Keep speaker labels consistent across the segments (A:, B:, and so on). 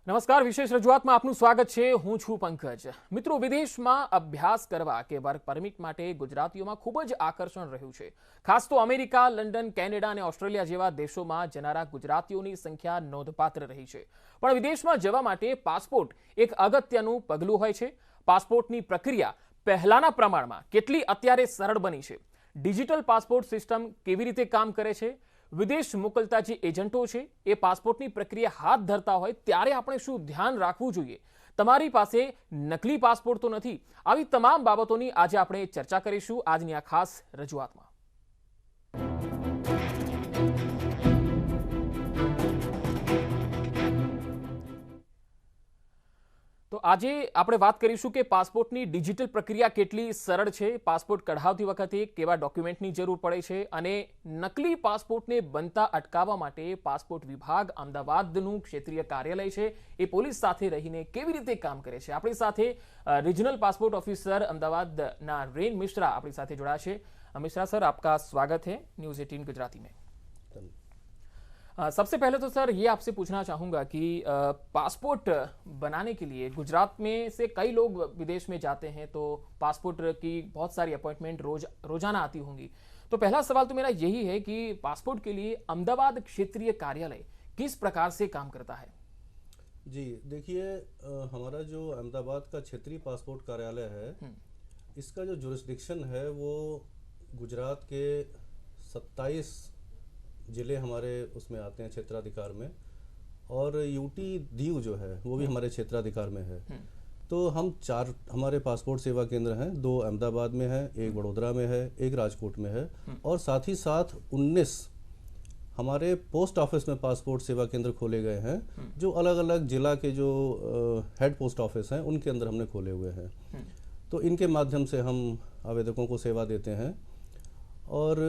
A: નમસ્કાર, વિશેષ રજૂઆતમાં આપનું સ્વાગત છે। હું છું પંકજ। મિત્રો, વિદેશમાં અભ્યાસ કરવા કે વર્ક પરમિટ માટે ગુજરાતીઓમાં ખૂબ જ આકર્ષણ રહ્યું છે। ખાસ તો અમેરિકા, લંડન, કેનેડા અને ઓસ્ટ્રેલિયા જેવા દેશોમાં જનારા ગુજરાતીઓની સંખ્યા નોંધપાત્ર રહી છે। પણ વિદેશમાં જવા માટે પાસપોર્ટ એક અગત્યનું પગલું હોય છે। પાસપોર્ટની પ્રક્રિયા પહેલાના પ્રમાણમાં કેટલી અત્યારે સરળ બની છે? ડિજિટલ પાસપોર્ટ સિસ્ટમ કેવી રીતે કામ કરે છે? વિદેશ મોકલતા જે એજન્ટો છે એ પાસપોર્ટની પ્રક્રિયા હાથ ધરતા હોય ત્યારે આપણે શું ધ્યાન રાખવું જોઈએ? તમારી પાસે નકલી પાસપોર્ટ તો નથી? આવી તમામ બાબતોની આજે આપણે ચર્ચા કરીશું આજની આ ખાસ રજૂઆતમાં। તો આજે આપણે વાત કરીશું કે પાસપોર્ટની ડિજિટલ પ્રક્રિયા કેટલી સરળ છે, પાસપોર્ટ કઢાવતી વખતે કેવા ડોક્યુમેન્ટની જરૂર પડે છે અને નકલી પાસપોર્ટને બનતા અટકાવવા માટે પાસપોર્ટ વિભાગ અમદાવાદનું ક્ષેત્રીય કાર્યાલય છે એ પોલીસ સાથે રહીને કેવી રીતે કામ કરે છે। આપણી સાથે રિજનલ પાસपोर्ट ऑफिसर अहमदाबाद रेन मिश्रा अपनी साथ जुड़ा है। मिश्रा सर, आपका स्वागत है न्यूज़ 18 गुजराती में। सबसे पहले तो सर ये आपसे पूछना चाहूँगा कि पासपोर्ट बनाने के लिए गुजरात में से कई लोग विदेश में जाते हैं तो पासपोर्ट की बहुत सारी अपॉइंटमेंट रोजाना आती होंगी। तो पहला सवाल तो मेरा यही है कि पासपोर्ट के लिए अहमदाबाद क्षेत्रीय कार्यालय किस प्रकार से काम करता है?
B: जी देखिए, हमारा जो अहमदाबाद का क्षेत्रीय पासपोर्ट कार्यालय है, इसका जो जुरिस्डिक्शन है वो गुजरात के 27 ज़िले हमारे उसमें आते हैं क्षेत्राधिकार में, और यूटी दीव जो है वो भी हमारे क्षेत्राधिकार में है। तो हम 4 हमारे पासपोर्ट सेवा केंद्र हैं, 2 अहमदाबाद में है, 1 वडोदरा में है, 1 राजकोट में है, और साथ ही साथ 19 हमारे पोस्ट ऑफिस में पासपोर्ट सेवा केंद्र खोले गए हैं, जो अलग अलग जिला के जो हेड पोस्ट ऑफिस हैं उनके अंदर हमने खोले हुए हैं। तो इनके माध्यम से हम आवेदकों को सेवा देते हैं। और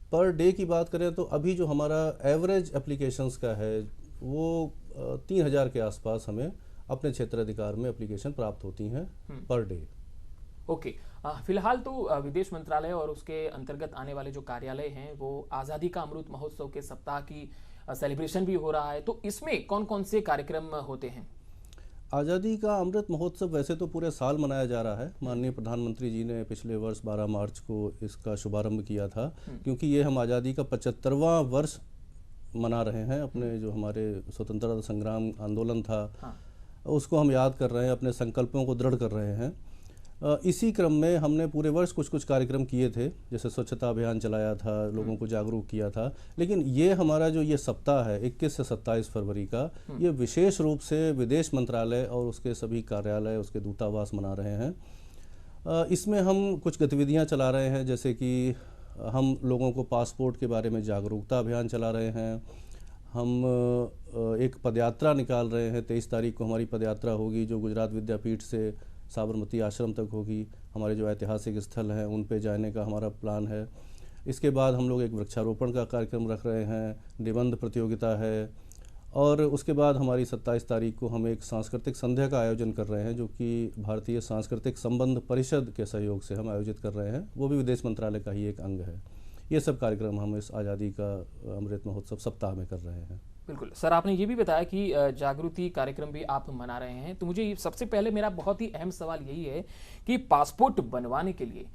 B: पर डे की बात करें तो अभी जो हमारा एवरेज एप्लीकेशंस का है वो 3000 के आसपास हमें अपने क्षेत्राधिकार में एप्लीकेशन प्राप्त होती हैं पर डे।
A: ओके, फिलहाल तो विदेश मंत्रालय और उसके अंतर्गत आने वाले जो कार्यालय हैं वो आज़ादी का अमृत महोत्सव के सप्ताह की सेलिब्रेशन भी हो रहा है, तो इसमें कौन कौन से कार्यक्रम होते हैं?
B: आज़ादी का अमृत महोत्सव वैसे तो पूरे साल मनाया जा रहा है। माननीय प्रधानमंत्री जी ने पिछले वर्ष 12 मार्च को इसका शुभारंभ किया था, क्योंकि ये हम आज़ादी का 75वां वर्ष मना रहे हैं। अपने जो हमारे स्वतंत्रता संग्राम आंदोलन था उसको हम याद कर रहे हैं, अपने संकल्पों को दृढ़ कर रहे हैं। इसी क्रम में हमने पूरे वर्ष कुछ कार्यक्रम किए थे, जैसे स्वच्छता अभियान चलाया था, लोगों को जागरूक किया था। लेकिन ये हमारा जो ये सप्ताह है 21 से 27 फरवरी का, ये विशेष रूप से विदेश मंत्रालय और उसके सभी कार्यालय, उसके दूतावास मना रहे हैं। इसमें हम कुछ गतिविधियां चला रहे हैं, जैसे कि हम लोगों को पासपोर्ट के बारे में जागरूकता अभियान चला रहे हैं। हम एक पदयात्रा निकाल रहे हैं, 23 तारीख को हमारी पदयात्रा होगी जो गुजरात विद्यापीठ से साबरमती आश्रम तक होगी। हमारे जो ऐतिहासिक स्थल हैं उन पे जाने का हमारा प्लान है। इसके बाद हम लोग एक वृक्षारोपण का कार्यक्रम रख रहे हैं, निबंध प्रतियोगिता है, और उसके बाद हमारी 27 तारीख को हम एक सांस्कृतिक संध्या का आयोजन कर रहे हैं, जो कि भारतीय सांस्कृतिक संबंध परिषद के सहयोग से हम आयोजित कर रहे हैं। वो भी विदेश मंत्रालय का ही एक अंग है। ये सब कार्यक्रम हम इस आज़ादी का अमृत महोत्सव सप्ताह में कर रहे हैं।
A: बिल्कुल सर, आपने ये भी बताया कि जागृति कार्यक्रम भी आप मना रहे हैं, तो मुझे सबसे पहले मेरा बहुत ही अहम सवाल यही है कि पासपोर्ट बनवाने के लिए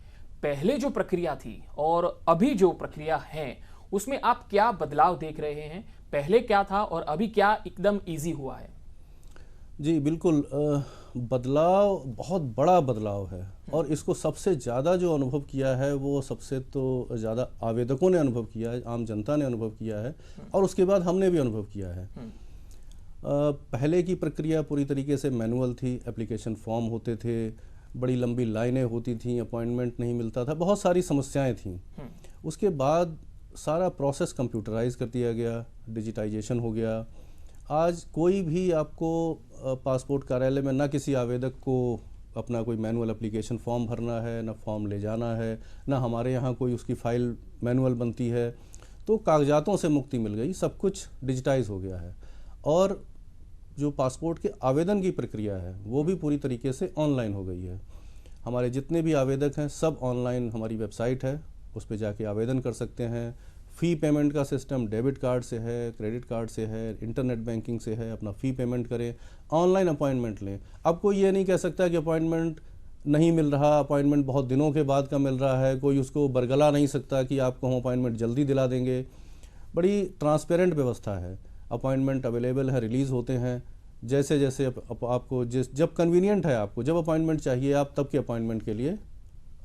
A: पहले जो प्रक्रिया थी और अभी जो प्रक्रिया है उसमें आप क्या बदलाव देख रहे हैं? पहले क्या था और अभी क्या एकदम इजी हुआ है?
B: जी बिल्कुल, बदलाव बहुत बड़ा बदलाव है, और इसको सबसे ज़्यादा जो अनुभव किया है वो सबसे तो ज़्यादा आवेदकों ने अनुभव किया है, आम जनता ने अनुभव किया है, और उसके बाद हमने भी अनुभव किया है। पहले की प्रक्रिया पूरी तरीके से मैनुअल थी, एप्लीकेशन फॉर्म होते थे, बड़ी लंबी लाइनें होती थी, अपॉइंटमेंट नहीं मिलता था, बहुत सारी समस्याएं थीं। उसके बाद सारा प्रोसेस कंप्यूटराइज कर दिया गया, डिजिटाइजेशन हो गया। आज कोई भी आपको पासपोर्ट कार्यालय में ना किसी आवेदक को अपना कोई मैनुअल एप्लीकेशन फॉर्म भरना है, ना फॉर्म ले जाना है, ना हमारे यहाँ कोई उसकी फ़ाइल मैनुअल बनती है। तो कागजातों से मुक्ति मिल गई, सब कुछ डिजिटाइज हो गया है। और जो पासपोर्ट के आवेदन की प्रक्रिया है वो भी पूरी तरीके से ऑनलाइन हो गई है। हमारे जितने भी आवेदक हैं सब ऑनलाइन, हमारी वेबसाइट है उस पर जाके आवेदन कर सकते हैं। फ़ी पेमेंट का सिस्टम डेबिट कार्ड से है, क्रेडिट कार्ड से है, इंटरनेट बैंकिंग से है, अपना फ़ी पेमेंट करें, ऑनलाइन अपॉइंटमेंट लें। अब कोई ये नहीं कह सकता कि अपॉइंटमेंट नहीं मिल रहा, अपॉइंटमेंट बहुत दिनों के बाद का मिल रहा है, कोई उसको बरगला नहीं सकता कि आपको हम अपॉइंटमेंट जल्दी दिला देंगे। बड़ी ट्रांसपेरेंट व्यवस्था है, अपॉइंटमेंट अवेलेबल है, रिलीज़ होते हैं जैसे जैसे आपको जब कन्वीनियंट है, आपको जब अपॉइंटमेंट चाहिए आप तब के अपॉइंटमेंट के लिए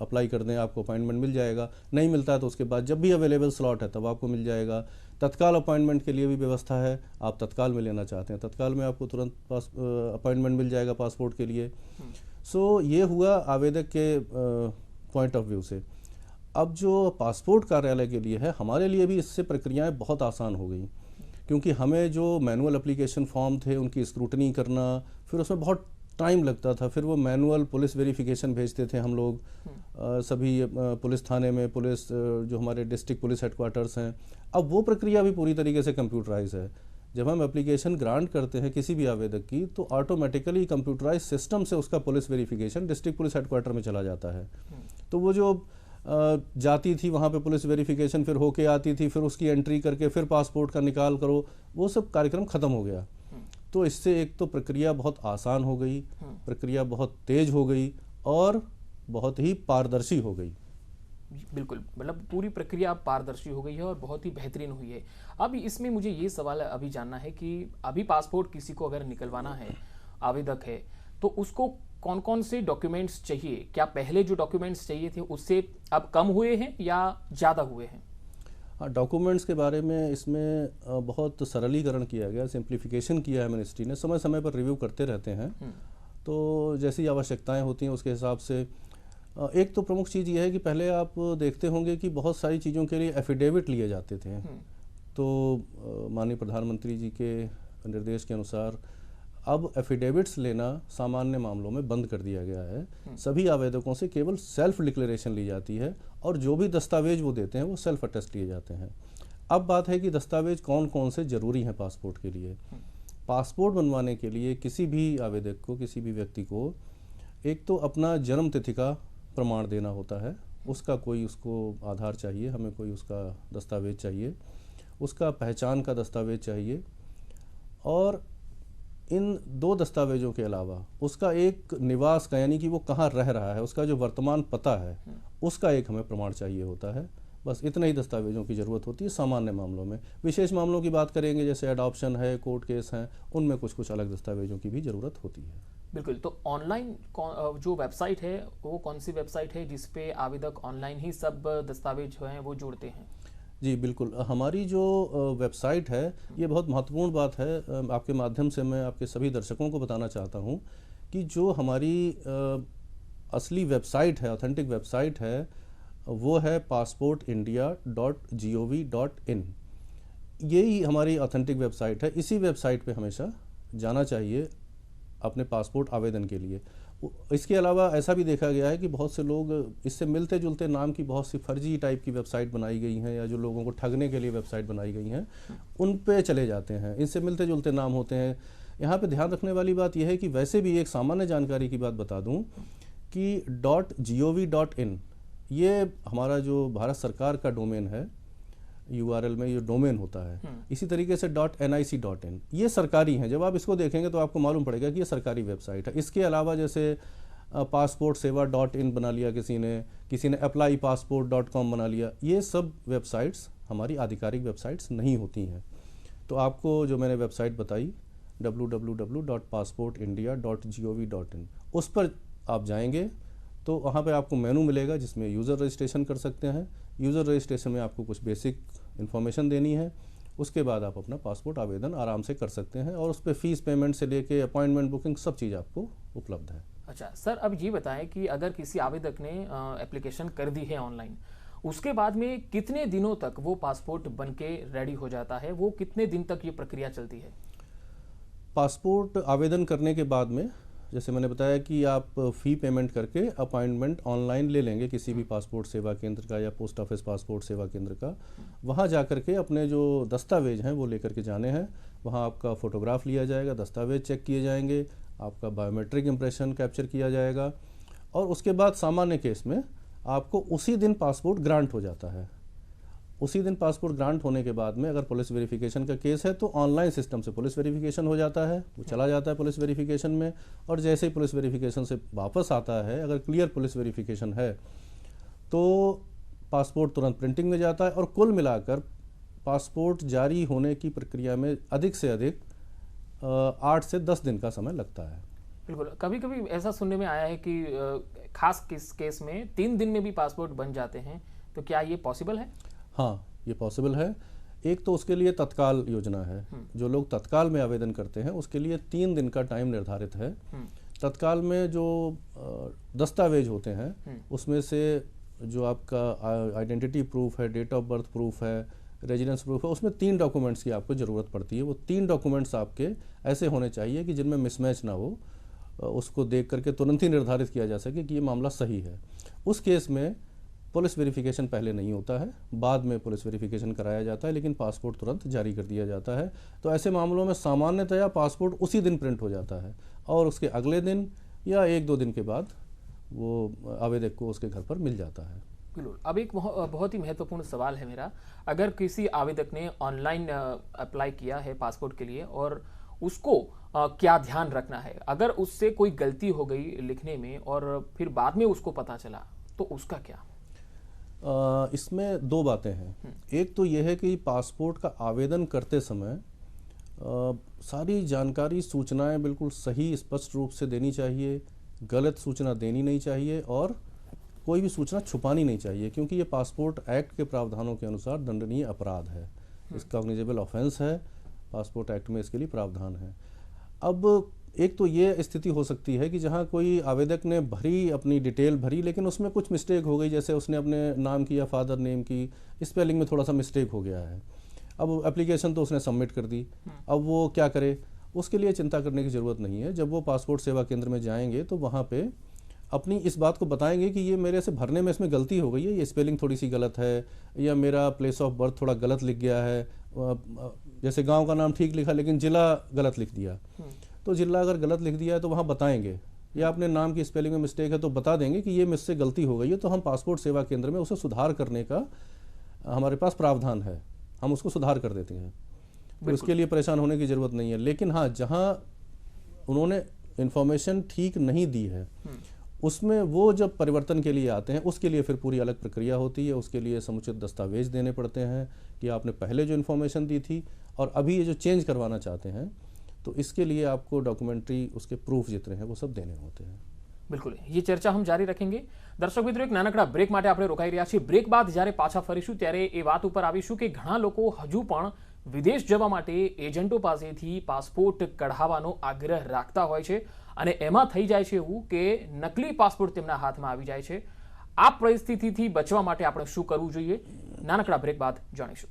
B: अप्लाई कर दें, आपको अपॉइंटमेंट मिल जाएगा। नहीं मिलता है तो उसके बाद जब भी अवेलेबल स्लॉट है तब आपको मिल जाएगा। तत्काल अपॉइंटमेंट के लिए भी व्यवस्था है, आप तत्काल में लेना चाहते हैं तत्काल में आपको तुरंत अपॉइंटमेंट मिल जाएगा पासपोर्ट के लिए। सो ये हुआ आवेदक के पॉइंट ऑफ व्यू से। अब जो पासपोर्ट कार्यालय के लिए है, हमारे लिए भी इससे प्रक्रियाएं बहुत आसान हो गई, क्योंकि हमें जो मैनुअल एप्लीकेशन फॉर्म थे उनकी स्क्रूटनी करना, फिर उसमें बहुत टाइम लगता था, फिर वो मैनुअल पुलिस वेरिफिकेशन भेजते थे हम लोग सभी पुलिस थाने में, पुलिस जो हमारे डिस्ट्रिक्ट पुलिस हेडक्वार्टर्स हैं। अब वो प्रक्रिया भी पूरी तरीके से कंप्यूटराइज है। जब हम एप्लीकेशन ग्रांट करते हैं किसी भी आवेदक की, तो ऑटोमेटिकली कंप्यूटराइज सिस्टम से उसका police verification district police headquarter में चला जाता है। तो वो जो जाती थी वहाँ पे पुलिस वेरिफिकेशन फिर होके आती थी, फिर उसकी एंट्री करके फिर पासपोर्ट का निकाल करो, वो सब कार्यक्रम ख़त्म हो गया। तो इससे एक तो प्रक्रिया बहुत आसान हो गई, प्रक्रिया बहुत तेज हो गई और बहुत ही पारदर्शी हो गई।
A: बिल्कुल, मतलब पूरी प्रक्रिया अब पारदर्शी हो गई है और बहुत ही बेहतरीन हुई है। अब इसमें मुझे ये सवाल अभी जानना है कि अभी पासपोर्ट किसी को अगर निकलवाना है, आवेदक है, तो उसको कौन कौन से डॉक्यूमेंट्स चाहिए? क्या पहले जो डॉक्यूमेंट्स चाहिए थे उससे अब कम हुए हैं या ज़्यादा हुए हैं?
B: हाँ, डॉक्यूमेंट्स के बारे में इसमें बहुत सरलीकरण किया गया, सिंप्लीफिकेशन किया है मिनिस्ट्री ने, समय समय पर रिव्यू करते रहते हैं। तो जैसी आवश्यकताएं होती हैं उसके हिसाब से एक तो प्रमुख चीज़ ये है कि पहले आप देखते होंगे कि बहुत सारी चीज़ों के लिए एफिडेविट लिए जाते थे। तो माननीय प्रधानमंत्री जी के निर्देश के अनुसार अब एफिडेविट्स लेना सामान्य मामलों में बंद कर दिया गया है। सभी आवेदकों से केवल सेल्फ डिक्लेरेशन ली जाती है और जो भी दस्तावेज वो देते हैं वो सेल्फ अटेस्ट लिए जाते हैं। अब बात है कि दस्तावेज कौन कौन से ज़रूरी हैं पासपोर्ट के लिए। पासपोर्ट बनवाने के लिए किसी भी आवेदक को, किसी भी व्यक्ति को एक तो अपना जन्म तिथि का प्रमाण देना होता है, उसका कोई उसको आधार चाहिए, हमें कोई उसका दस्तावेज चाहिए, उसका पहचान का दस्तावेज चाहिए, और इन दो दस्तावेजों के अलावा उसका एक निवास का, यानी कि वो कहाँ रह रहा है, उसका जो वर्तमान पता है उसका एक हमें प्रमाण चाहिए होता है। बस इतने ही दस्तावेजों की ज़रूरत होती है सामान्य मामलों में। विशेष मामलों की बात करेंगे, जैसे अडॉप्शन है, कोर्ट केस हैं, उनमें कुछ कुछ अलग दस्तावेजों की भी ज़रूरत होती है।
A: बिल्कुल। तो ऑनलाइन जो वेबसाइट है वो कौन सी वेबसाइट है जिस पे आवेदक ऑनलाइन ही सब दस्तावेज जो हैं वो जोड़ते हैं?
B: जी बिल्कुल, हमारी जो वेबसाइट है, ये बहुत महत्वपूर्ण बात है। आपके माध्यम से मैं आपके सभी दर्शकों को बताना चाहता हूँ कि जो हमारी असली वेबसाइट है, ऑथेंटिक वेबसाइट है, वो है passportindia.gov.in। यही हमारी ऑथेंटिक वेबसाइट है। इसी वेबसाइट पे हमेशा जाना चाहिए अपने पासपोर्ट आवेदन के लिए। इसके अलावा ऐसा भी देखा गया है कि बहुत से लोग इससे मिलते जुलते नाम की बहुत सी फर्जी टाइप की वेबसाइट बनाई गई हैं, या जो लोगों को ठगने के लिए वेबसाइट बनाई गई हैं, उन पे चले जाते हैं। इनसे मिलते जुलते नाम होते हैं। यहाँ पे ध्यान रखने वाली बात यह है कि वैसे भी एक सामान्य जानकारी की बात बता दूं कि .gov.in ये हमारा जो भारत सरकार का डोमेन है, URL में ये डोमेन होता है। इसी तरीके से .nic.in ये सरकारी हैं। जब आप इसको देखेंगे तो आपको मालूम पड़ेगा कि ये सरकारी वेबसाइट है। इसके अलावा जैसे पासपोर्ट सेवा .in बना लिया किसी ने applypassport.com बना लिया, ये सब वेबसाइट्स हमारी आधिकारिक वेबसाइट्स नहीं होती हैं। तो आपको जो मैंने वेबसाइट बताई www.passportindia.gov.in, उस पर आप जाएंगे तो वहाँ पे आपको मेनू मिलेगा जिसमें यूज़र रजिस्ट्रेशन कर सकते हैं। यूज़र रजिस्ट्रेशन में आपको कुछ बेसिक इन्फॉर्मेशन देनी है, उसके बाद आप अपना पासपोर्ट आवेदन आराम से कर सकते हैं, और उस पर फीस पेमेंट से लेके अपॉइंटमेंट बुकिंग सब चीज़ आपको उपलब्ध है।
A: अच्छा सर, अब ये बताएं कि अगर किसी आवेदक ने एप्लीकेशन कर दी है ऑनलाइन, उसके बाद में कितने दिनों तक वो पासपोर्ट बन के रेडी हो जाता है? वो कितने दिन तक ये प्रक्रिया चलती है?
B: पासपोर्ट आवेदन करने के बाद में, जैसे मैंने बताया कि आप फ़ी पेमेंट करके अपॉइंटमेंट ऑनलाइन ले लेंगे किसी भी पासपोर्ट सेवा केंद्र का या पोस्ट ऑफिस पासपोर्ट सेवा केंद्र का। वहाँ जा कर के अपने जो दस्तावेज हैं वो लेकर के जाने हैं। वहाँ आपका फ़ोटोग्राफ लिया जाएगा, दस्तावेज चेक किए जाएंगे, आपका बायोमेट्रिक इम्प्रेशन कैप्चर किया जाएगा, और उसके बाद सामान्य केस में आपको उसी दिन पासपोर्ट ग्रांट हो जाता है। उसी दिन पासपोर्ट ग्रांट होने के बाद में अगर पुलिस वेरिफिकेशन का केस है तो ऑनलाइन सिस्टम से पुलिस वेरिफिकेशन हो जाता है, वो चला जाता है पुलिस वेरिफिकेशन में, और जैसे ही पुलिस वेरिफिकेशन से वापस आता है, अगर क्लियर पुलिस वेरिफिकेशन है तो पासपोर्ट तुरंत प्रिंटिंग में जाता है। और कुल मिलाकर पासपोर्ट जारी होने की प्रक्रिया में अधिक से अधिक 8 से 10 दिन का समय लगता है।
A: बिल्कुल, कभी कभी ऐसा सुनने में आया है कि खास किस केस में 3 दिन में भी पासपोर्ट बन जाते हैं, तो क्या ये पॉसिबल है?
B: हाँ, ये पॉसिबल है। एक तो उसके लिए तत्काल योजना है, जो लोग तत्काल में आवेदन करते हैं उसके लिए 3 दिन का टाइम निर्धारित है। तत्काल में जो दस्तावेज होते हैं उसमें से जो आपका आइडेंटिटी प्रूफ है, डेट ऑफ बर्थ प्रूफ है, रेजिडेंस प्रूफ है, उसमें 3 डॉक्यूमेंट्स की आपको ज़रूरत पड़ती है। वो 3 डॉक्यूमेंट्स आपके ऐसे होने चाहिए कि जिनमें मिसमैच ना हो, उसको देख करके तुरंत ही निर्धारित किया जा सके कि ये मामला सही है। उस केस में पुलिस वेरिफिकेशन पहले नहीं होता है, बाद में पुलिस वेरिफिकेशन कराया जाता है, लेकिन पासपोर्ट तुरंत जारी कर दिया जाता है। तो ऐसे मामलों में सामान्यतया पासपोर्ट उसी दिन प्रिंट हो जाता है और उसके अगले दिन या 1-2 दिन के बाद वो आवेदक को उसके घर पर मिल जाता है।
A: बिल्कुल। अब एक बहुत ही महत्वपूर्ण सवाल है मेरा, अगर किसी आवेदक ने ऑनलाइन अप्लाई किया है पासपोर्ट के लिए और उसको क्या ध्यान रखना है, अगर उससे कोई गलती हो गई लिखने में और फिर बाद में उसको पता चला तो उसका क्या?
B: इसमें 2 बातें हैं। एक तो यह है कि पासपोर्ट का आवेदन करते समय सारी जानकारी, सूचनाएं बिल्कुल सही स्पष्ट रूप से देनी चाहिए, गलत सूचना देनी नहीं चाहिए और कोई भी सूचना छुपानी नहीं चाहिए, क्योंकि ये पासपोर्ट एक्ट के प्रावधानों के अनुसार दंडनीय अपराध है, इसका कॉग्निजेबल ऑफेंस है, पासपोर्ट एक्ट में इसके लिए प्रावधान है। अब एक तो ये स्थिति हो सकती है कि जहाँ कोई आवेदक ने भरी, अपनी डिटेल भरी, लेकिन उसमें कुछ मिस्टेक हो गई, जैसे उसने अपने नाम की या फादर नेम की स्पेलिंग में थोड़ा सा मिस्टेक हो गया है। अब एप्लीकेशन तो उसने सबमिट कर दी, अब वो क्या करे? उसके लिए चिंता करने की ज़रूरत नहीं है। जब वो पासपोर्ट सेवा केंद्र में जाएंगे तो वहाँ पे अपनी इस बात को बताएंगे कि ये मेरे से भरने में इसमें गलती हो गई है, ये स्पेलिंग थोड़ी सी गलत है, या मेरा प्लेस ऑफ बर्थ थोड़ा गलत लिख गया है, जैसे गांव का नाम ठीक लिखा लेकिन ज़िला गलत लिख दिया, तो ज़िला अगर गलत लिख दिया है तो वहाँ बताएंगे, या अपने नाम की स्पेलिंग में मिस्टेक है तो बता देंगे कि ये मुझसे गलती हो गई है, तो हम पासपोर्ट सेवा केंद्र में उसे सुधार करने का हमारे पास प्रावधान है, हम उसको सुधार कर देते हैं। तो इसके लिए परेशान होने की ज़रूरत नहीं है। लेकिन हाँ, जहाँ उन्होंने इन्फॉर्मेशन ठीक नहीं दी है उसमें वो जब परिवर्तन के लिए आते हैं उसके लिए फिर पूरी अलग प्रक्रिया होती है, उसके लिए समुचित दस्तावेज देने पड़ते हैं कि आपने पहले जो इन्फॉर्मेशन दी थी और अभी ये जो चेंज करवाना चाहते हैं, तो इसके लिए आपको डॉक्यूमेंट्री, उसके प्रूफ जितने हैं वो सब देने होते हैं।
A: बिल्कुल, ये चर्चा हम जारी रखेंगे। दर्शक મિત્રો, એક નાનકડા બ્રેક માટે આપણે રોકાઈ રહ્યા છીએ। બ્રેક બાદ જ્યારે પાછા ફરીશું ત્યારે એ વાત ઉપર આવીશું કે ઘણા લોકો હજુ પણ વિદેશ જવા માટે એજન્ટો પાસેથી પાસપોર્ટ કઢાવવાનો આગ્રહ રાખતા હોય છે અને એમાં થઈ જાય છે એવું કે નકલી પાસપોર્ટ તેમના હાથમાં આવી જાય છે। આ પરિસ્થિતિથી બચવા માટે આપણે શું કરવું જોઈએ? નાનકડા બ્રેક બાદ જાણીશું।